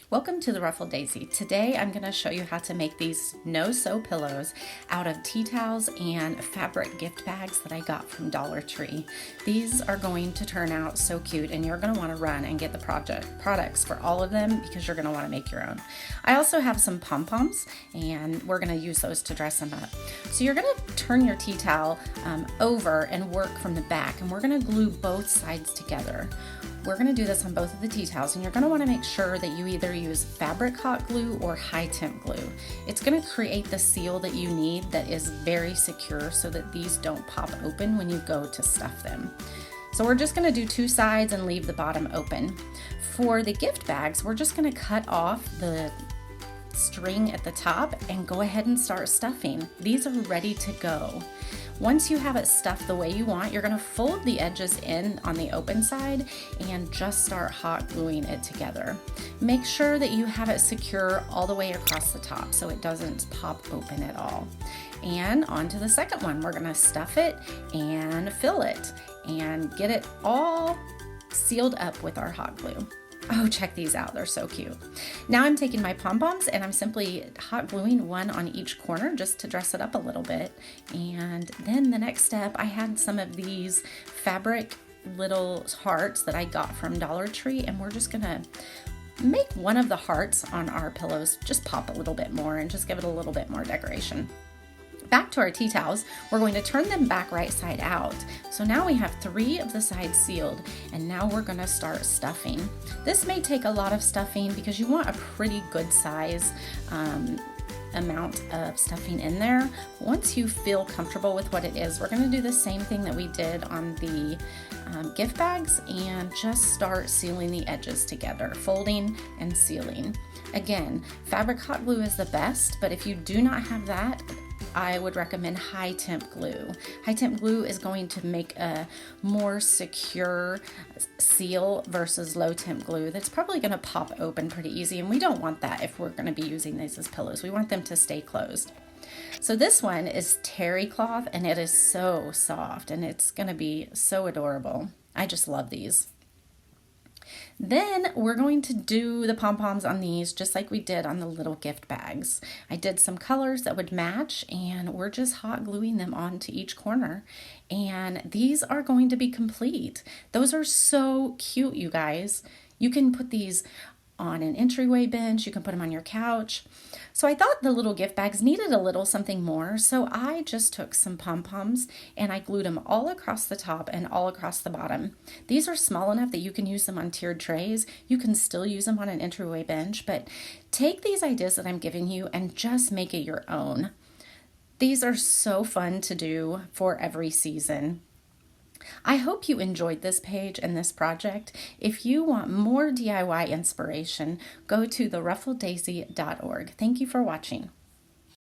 Welcome to the Ruffled Daisy. Today I'm going to show you how to make these no-sew pillows out of tea towels and fabric gift bags that I got from Dollar Tree. These are going to turn out so cute, and you're going to want to run and get the products for all of them because you're going to want to make your own. I also have some pom-poms, and we're going to use those to dress them up. So you're going to turn your tea towel over and work from the back, and we're going to glue both sides together. We're going to do this on both of the tea towels, and you're going to want to make sure that you either use fabric hot glue or high temp glue. It's going to create the seal that you need that is very secure so that these don't pop open when you go to stuff them. So we're just going to do two sides and leave the bottom open. For the gift bags, we're just going to cut off the string at the top and go ahead and start stuffing. These are ready to go. Once you have it stuffed the way you want, you're going to fold the edges in on the open side and just start hot gluing it together. Make sure that you have it secure all the way across the top so it doesn't pop open at all. And on to the second one. We're going to stuff it and fill it and get it all sealed up with our hot glue. Oh, check these out. They're so cute. Now I'm taking my pom-poms and I'm simply hot gluing one on each corner just to dress it up a little bit. And then the next step, I had some of these fabric little hearts that I got from Dollar Tree, and we're just gonna make one of the hearts on our pillows just pop a little bit more and just give it a little bit more decoration. Back to our tea towels, we're going to turn them back right side out. So now we have 3 of the sides sealed, and now we're going to start stuffing. This may take a lot of stuffing because you want a pretty good size amount of stuffing in there. Once you feel comfortable with what it is, we're going to do the same thing that we did on the gift bags and just start sealing the edges together, folding and sealing. Again, fabric hot glue is the best, but if you do not have that, I would recommend high temp glue. High temp glue is going to make a more secure seal versus low temp glue that's probably going to pop open pretty easy, and we don't want that if we're going to be using these as pillows. We want them to stay closed. So this one is terry cloth, and it is so soft, and it's going to be so adorable. I just love these. Then we're going to do the pom-poms on these just like we did on the little gift bags. I did some colors that would match, and we're just hot gluing them onto each corner. And these are going to be complete. Those are so cute, you guys. You can put these on an entryway bench, you can put them on your couch. So I thought the little gift bags needed a little something more, so I just took some pom-poms and I glued them all across the top and all across the bottom. These are small enough that you can use them on tiered trays. You can still use them on an entryway bench, but take these ideas that I'm giving you and just make it your own. These are so fun to do for every season. I hope you enjoyed this page and this project. If you want more DIY inspiration, go to theruffleddaisy.org. Thank you for watching.